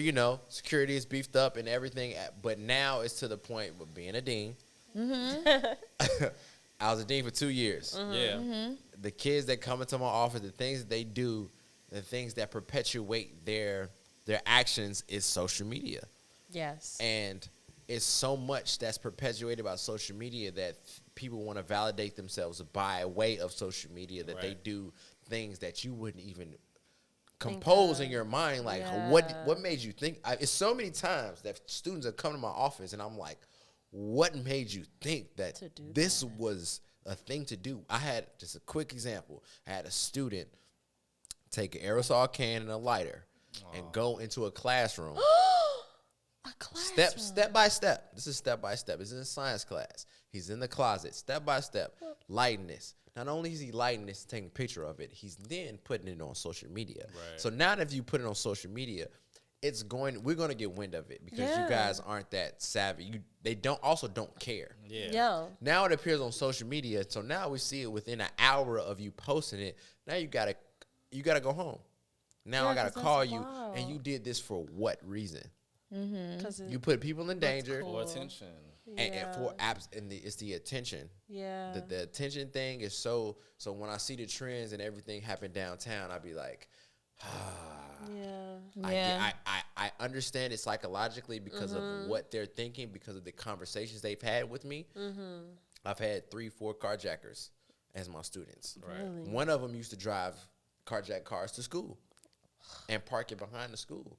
security is beefed up and everything. But now it's to the point with being a dean. I was a dean for 2 years. Yeah. The kids that come into my office, the things that they do, the things that perpetuate their actions is social media. Yes. And it's so much that's perpetuated by social media that people want to validate themselves by way of social media, that they do things that you wouldn't even compose in your mind. Like, what made you think? It's so many times that students have come to my office and I'm like, what made you think that this was a thing to do? I had just a quick example. I had a student take an aerosol can and a lighter and go into a classroom. Step by step. This is step by step. This is in science class. He's in the closet, step by step, lighting this. Not only is he lighting this, taking a picture of it, he's then putting it on social media. Right. So now that if you put it on social media, we're going to get wind of it because you guys aren't that savvy. They don't care. Yeah. Now it appears on social media. So now we see it within an hour of you posting it. Now you gotta go home. Now I gotta call you, and you did this for what reason? You put people in danger. For attention. And for apps, and it's the attention. Yeah. The attention thing is so when I see the trends and everything happen downtown, I be like, I understand it psychologically because of what they're thinking, because of the conversations they've had with me. I've had 3-4 carjackers as my students. Right. Really? One of them used to drive carjack cars to school and park it behind the school.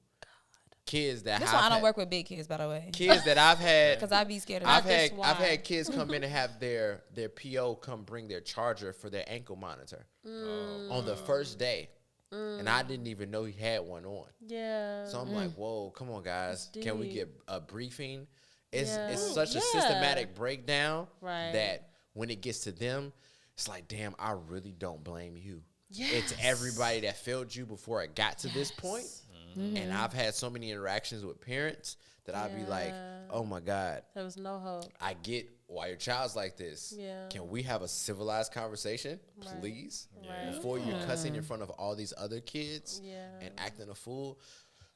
Kids that That's why I don't work with big kids, by the way. Kids that I've had, because I'd be scared of I've had kids come in and have their PO come bring their charger for their ankle monitor on the first day, and I didn't even know he had one on. Yeah. So I'm like, whoa, come on, guys, can we get a briefing? It's such a systematic breakdown that when it gets to them, it's like, damn, I really don't blame you. Yes. It's everybody that failed you before it got to this point. And I've had so many interactions with parents that I'd be like, oh my God. There was no hope. I get why your child's like this. Yeah. Can we have a civilized conversation, please? Right. Before you're cussing in front of all these other kids and acting a fool.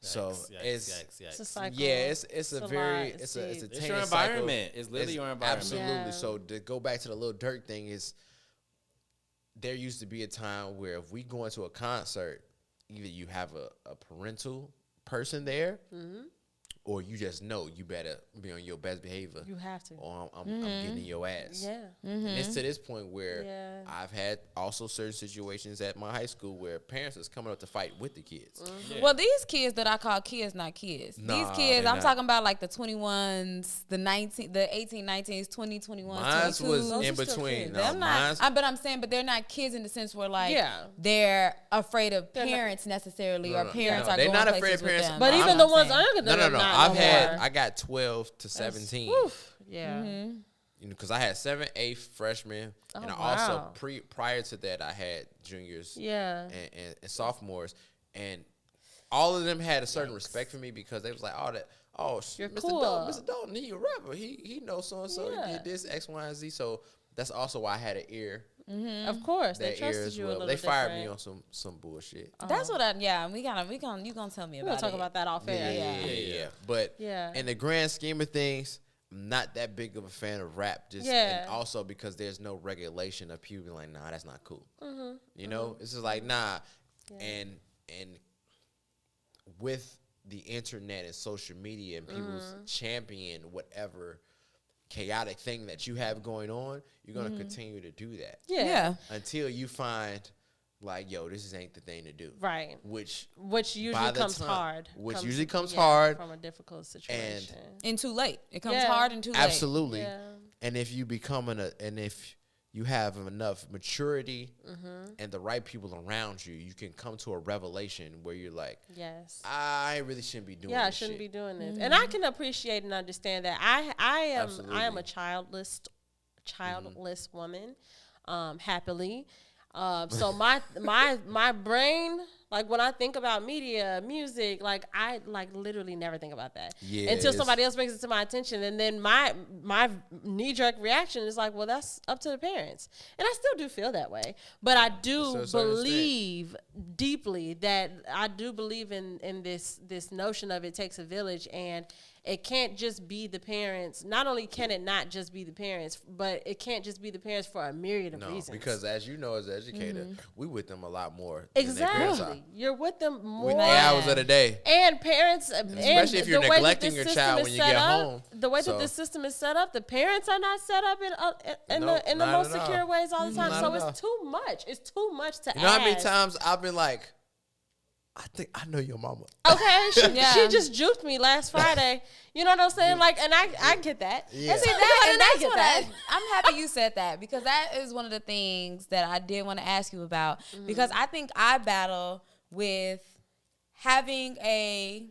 So it's a cycle. Yeah, it's a your environment. It's literally your environment. Absolutely. Yeah. So to go back to the Lil Durk thing is, there used to be a time where if we go into a concert, either you have a parental person there, or you just know you better be on your best behavior. You have to. Or I'm getting in your ass. Yeah. And it's to this point where I've had also certain situations at my high school where parents is coming up to fight with the kids. Yeah. Well, these kids that I call kids, not kids. These kids, I'm talking about like the 21s, the 18, 19s, 20, 21s, Mine 22s. was in between. No, but I'm saying, but they're not kids in the sense where like they're afraid of parents necessarily, or parents are they're going not places afraid of parents. with them. But even the ones younger than them, no. I got 12 to 17. Yeah. Because I had 7, 8 freshmen, and I also prior to that I had juniors, and sophomores, and all of them had a certain respect for me because they was like, you're Mr. cool. Mr. Dalton, he a rapper, he knows so and so, he did this X, Y, and Z. So that's also why I had an ear. Of course, they trusted you a little. They fired me on some bullshit. That's what you gonna tell me about. We'll talk about that off air. Yeah. But in the grand scheme of things, I'm not that big of a fan of rap. And also because there's no regulation of people being like, nah, that's not cool. You know, it's just like, nah. And with the internet and social media and people's champion whatever chaotic thing that you have going on, you're going to continue to do that. Yeah. Until you find, like, yo, this ain't the thing to do. Right. Which usually comes hard. Which usually comes hard. From a difficult situation. And too late. It comes hard and too late. Absolutely. Yeah. And if you if you have enough maturity and the right people around you, you can come to a revelation where you're like, yes, I really shouldn't be doing this. Yeah, I shouldn't be doing this. And I can appreciate and understand that. I am a childless woman. happily. So my brain, like when I think about media, music, like I like literally never think about that until somebody else brings it to my attention, and then my knee jerk reaction is like, well, that's up to the parents, and I still do feel that way, but I do believe deeply that I do believe in this notion of it takes a village, and it can't just be the parents. Not only can it not just be the parents, but it can't just be the parents for a myriad of reasons. Because as you know, as an educator, we with them a lot more. Exactly. You're with them more. 8 hours of the day. And parents, especially if you're neglecting your child when you get home. The way that the system is set up, the parents are not set up in the most secure ways all the time. So it's too much. It's too much to ask. You know how many times I've been like, I think I know your mama. Okay, she just juked me last Friday. You know what I'm saying? Like, and I get that. Yeah. And see that, and that's what I'm happy you said that, because that is one of the things that I did want to ask you about, because I think I battle with having a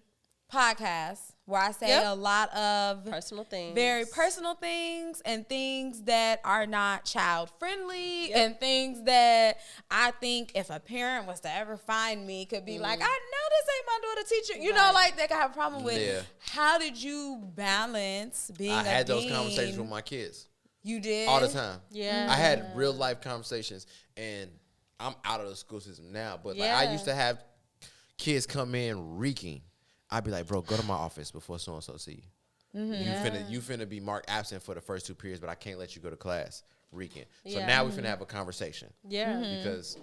podcast where I say a lot of personal things, very personal things, and things that are not child friendly, and things that I think if a parent was to ever find me could be like, I know this ain't my daughter teacher. You know, like they could have a problem with. Yeah. How did you balance being I had those conversations with my kids. You did? All the time. Yeah. I had real life conversations, and I'm out of the school system now, but like I used to have kids come in reeking. I'd be like, bro, go to my office before so-and-so see you. You finna be marked absent for the first 2 periods, but I can't let you go to class reeking. So now we finna have a conversation. Yeah. Because,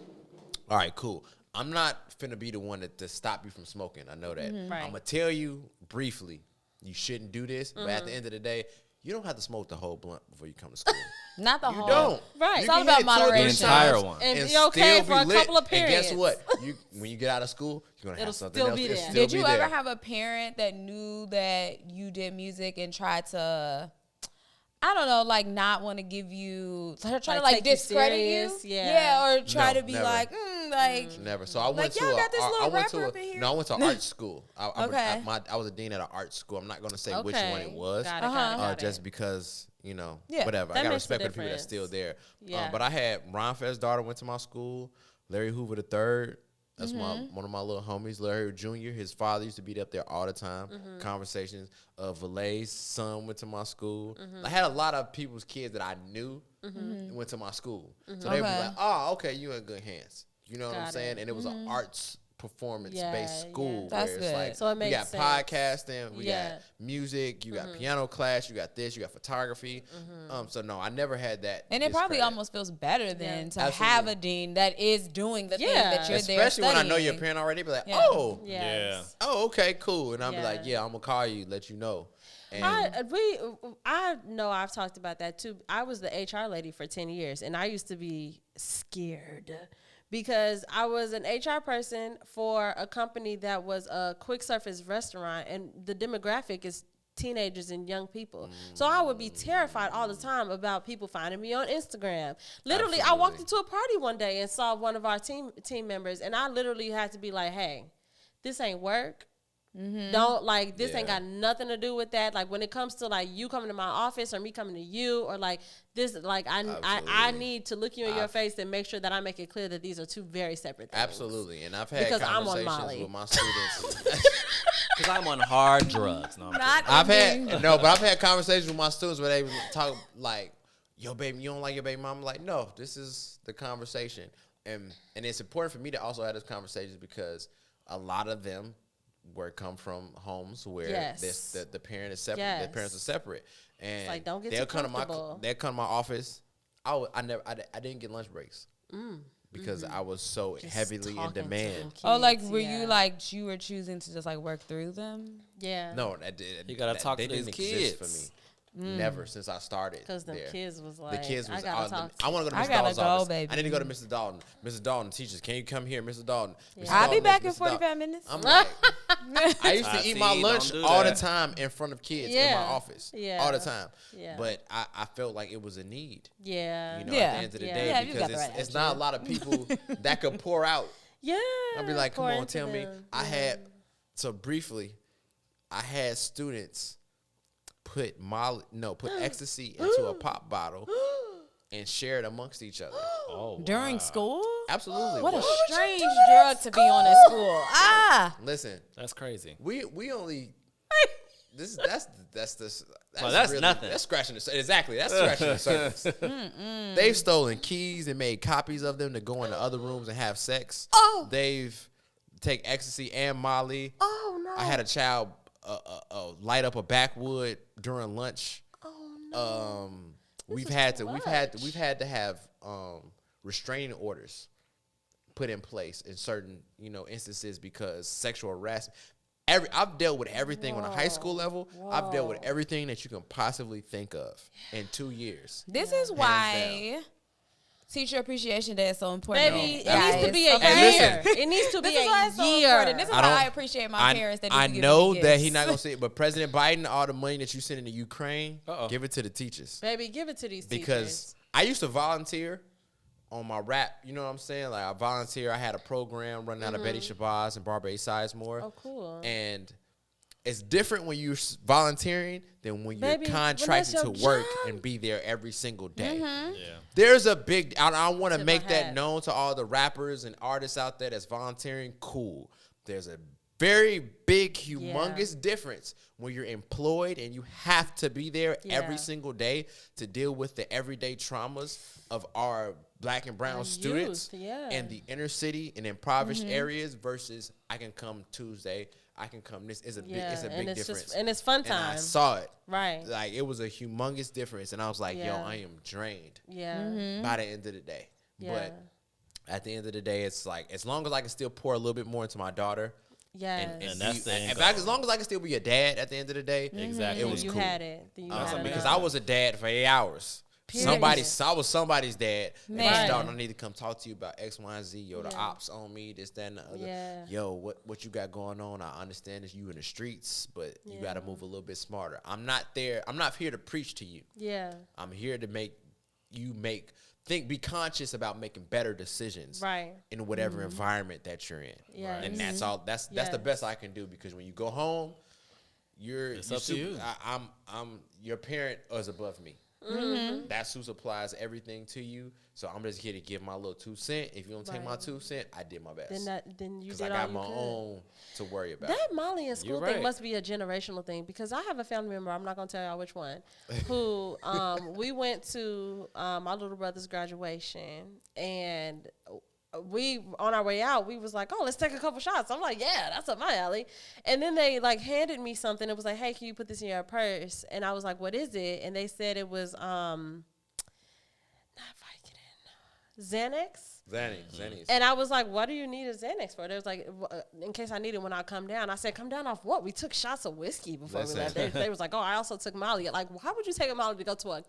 all right, cool. I'm not finna be the one to stop you from smoking. I know that. Right. I'm gonna tell you briefly, you shouldn't do this, but at the end of the day, you don't have to smoke the whole blunt before you come to school. Not the whole. You don't. Right. It's all about moderation. The entire one. And be okay for a couple of periods. And guess what? When you get out of school, you're going to have something else. Be there. Did you ever have a parent that knew that you did music and tried to, I don't know, like not want to give you, try to like discredit you? Yeah, or try to be never. like, never. So I went to I went to art school. I was a dean at an art school. I'm not going to say which one it was. Got just because, Yeah, whatever. I got respect for the people that's still there. Yeah. But I had Ron Fest's daughter went to my school. Larry Hoover III. That's one of my little homies. Larry Jr. His father used to be up there all the time. Conversations. Valet's son went to my school. I had a lot of people's kids that I knew went to my school. So they'd be like, oh, okay, you in good hands. You know what I'm saying? And it was an arts performance-based school where it's like, so it makes we got sense. podcasting, we got music, you got piano class, you got this, you got photography. So no, I never had that. And it probably almost feels better than to have a dean that is doing the thing that you're there especially when I know your parent already. Be like, oh, okay, cool. And I'll be like, I'm gonna call you, let you know. And I know I've talked about that too. I was the HR lady for 10 years, and I used to be scared because I was an HR person for a company that was a quick service restaurant, and the demographic is teenagers and young people. So I would be terrified all the time about people finding me on Instagram. Literally, I walked into a party one day and saw one of our team members, and I literally had to be like, hey, this ain't work. Don't like this ain't got nothing to do with that. Like when it comes to like you coming to my office or me coming to you or like this, like I need to look you in your face and make sure that I make it clear that these are two very separate things. Absolutely, and I've had conversations with my students because I'm on hard drugs. No, I've had conversations with my students where they talk like, "Yo, baby, you don't like your baby mama?" I'm like, no, this is the conversation, and it's important for me to also have this conversation because a lot of them come from homes where the parent is separate. The parents are separate, and it's like, don't get they'll come to my office. I didn't get lunch breaks because I was so just heavily in demand. Were you like you were choosing to just like work through them? Yeah. No, you gotta talk to these kids. For me. Never since I started. Because the kids was like, the kids was I want to go to Mr. Dalton's office. Baby. I need to go to Mr. Dalton. Mrs. Dalton, teachers, can you come here, Mrs. Dalton? Yeah. I'll be back in 45 minutes. I'm like, I used to eat my lunch all the time in front of kids in my office. Yeah. All the time. Yeah. But I felt like it was a need. Yeah. At the end of the day, because it's not a lot of people that could pour out. Yeah. I'll be like, come on, tell me. Briefly, I had students put ecstasy into a pop bottle and share it amongst each other. During school? Absolutely. What a strange drug to be on at school. Listen, that's crazy. We only that's really, nothing. That's scratching the surface. Exactly. That's scratching the surface. They've stolen keys and made copies of them to go into other rooms and have sex. They've take ecstasy and Molly. I had a child light up a backwood during lunch. We've had to have restraining orders put in place in certain instances because sexual harassment. I've dealt with everything on a high school level. I've dealt with everything that you can possibly think of in 2 years. This is why Teacher Appreciation Day is so important. Baby, it needs to be a year. It needs to be a year. This is why I appreciate my parents. I know that he's not going to say it, but President Biden, all the money that you send into Ukraine, give it to the teachers. Baby, give it to these teachers. Because I used to volunteer on my rap, you know what I'm saying? Like I volunteer. I had a program running out of Betty Shabazz and Barbara A. Sizemore. Oh, cool. And it's different when you're volunteering than when you're contracted to work and be there every single day. There's a big, I want to make that known to all the rappers and artists out there that's volunteering. Cool. There's a very big, humongous difference when you're employed and you have to be there every single day to deal with the everyday traumas of our Black and brown students in the inner city and impoverished areas versus I can come Tuesday. I can come. This is a big. It's a big difference, and it's fun time. And I saw it. Right. Like it was a humongous difference, and I was like, "Yo, I am drained." Yeah. By the end of the day, but at the end of the day, it's like as long as I can still pour a little bit more into my daughter. Yeah. And that's the end. As long as I can still be a dad at the end of the day, exactly. It was you cool. Had it. You had because I was a dad for 8 hours. I was somebody's dad. And my daughter, I need to come talk to you about X, Y, and Z. Yo, the ops on me, this, that, and the other. Yeah. Yo, what you got going on? I understand that you in the streets, but you got to move a little bit smarter. I'm not there. I'm not here to preach to you. Yeah. I'm here to make you be conscious about making better decisions. Right. In whatever environment that you're in. Yeah. And that's all. That's the best I can do because when you go home, it's up to you. I'm your parent is above me. That's who supplies everything to you. So I'm just here to give my little 2 cents. If you don't take my 2 cents, I did my best. Then you did all you could. Because I got my own to worry about. That Molly in school thing must be a generational thing because I have a family member, I'm not going to tell y'all which one, who we went to my little brother's graduation and we on our way out, we was like, oh, let's take a couple shots. I'm like, yeah, that's up my alley. And then they like handed me something. It was like, hey, can you put this in your purse? And I was like, what is it? And they said it was not Vicodin, Xanax. And I was like, what do you need a Xanax for? They was like, in case I need it when I come down. I said, come down off what? We took shots of whiskey before we left. They was like, oh, I also took Molly. Like, how would you take a Molly to go to a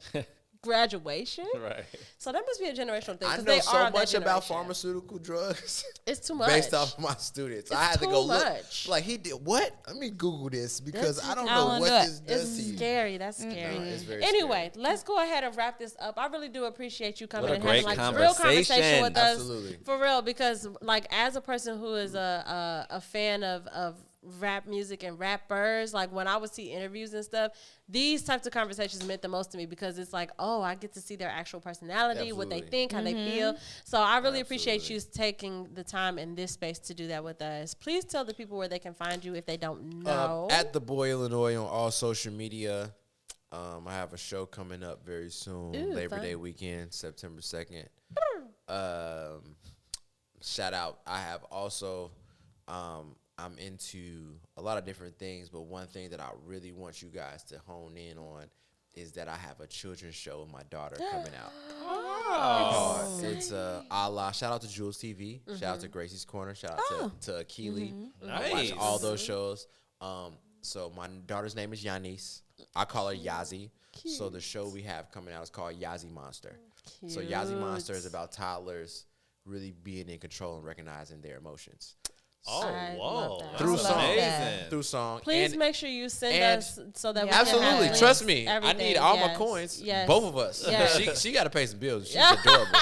graduation? Right. So that must be a generational thing. I know so much about pharmaceutical drugs. It's too much. Based off of my students. I had to go look. Like, he did what? Let me Google this because I don't know what this does to you. It's scary. That's scary. It's very anyway, scary. Let's go ahead and wrap this up. I really do appreciate you coming What a and great having like real conversation with us. Absolutely. For real, because like as a person who is a fan of rap music and rappers, like when I would see interviews and stuff, these types of conversations meant the most to me because it's like, oh, I get to see their actual personality, what they think, how they feel. So I really appreciate you taking the time in this space to do that with us. Please tell the people where they can find you if they don't know. At The Boy Illinois on all social media. I have a show coming up very soon, Labor Day weekend, September 2nd. Shout out. I have also, I'm into a lot of different things, but one thing that I really want you guys to hone in on is that I have a children's show with my daughter coming out. Oh. It's Allah. Shout out to Jules TV. Shout out to Gracie's Corner. Shout out to Keely. I watch all those shows. So my daughter's name is Yanis. I call her Yazi. Cute. So the show we have coming out is called Yazi Monster. Cute. So Yazi Monster is about toddlers really being in control and recognizing their emotions. Oh, whoa. Through song. Please make sure you send us so that we can absolutely. have Trust me. everything. I need all my coins. Yes. Both of us. Yes. She got to pay some bills. She's adorable.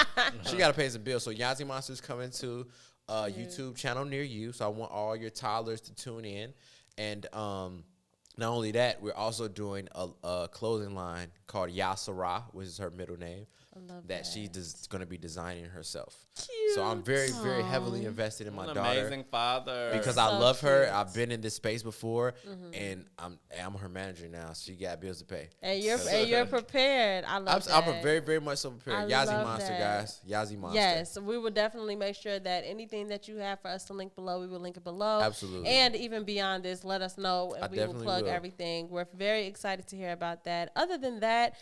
She got to pay some bills. So Yazi Monster's coming to a YouTube channel near you. So I want all your toddlers to tune in. And not only that, we're also doing a clothing line called Yasara, which is her middle name. I love that she's going to be designing herself. Cute. So I'm very, very heavily invested in my daughter. Amazing father. Because I love her. I've been in this space before, and I'm her manager now. She got bills to pay. And you're prepared. I love that. I'm very, very much so prepared. Yazzie Monster, guys. Yazzie Monster. Yes, we will definitely make sure that anything that you have for us to link below, we will link it below. Absolutely. And even beyond this, let us know, and we will plug everything. We're very excited to hear about that. Other than that,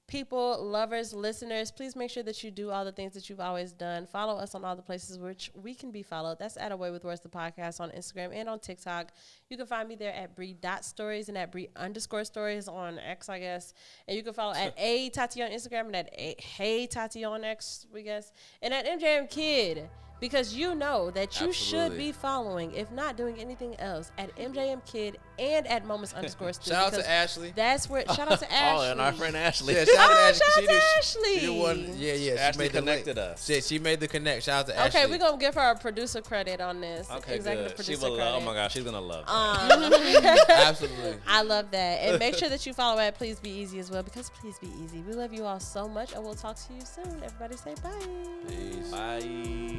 people, lovers, listeners, please make sure that you do all the things that you've always done. Follow us on all the places which we can be followed. That's at Away with Words, the podcast, on Instagram and on TikTok. You can find me there at Bree.stories and at Bree_stories on X, I guess. And you can follow at A Tati on Instagram and at Hey Tati on X, we guess. And at MJM Kid. Because you know that you should be following, if not doing anything else, at MJM Kid and at moments_still. Shout out to Ashley. That's where. Shout out to Ashley. Oh, and our friend Ashley. Yeah, shout out to Ashley. She the one. Yeah. Ashley she made connected us. She made the connect. Shout out to Ashley. Okay, we're gonna give her a producer credit on this. Okay, executive good. producer credit. Oh my gosh, she's gonna love that. Absolutely. I love that. And make sure that you follow at Please Be Easy as well, because Please Be Easy. We love you all so much, and we'll talk to you soon. Everybody say bye. Peace. Bye.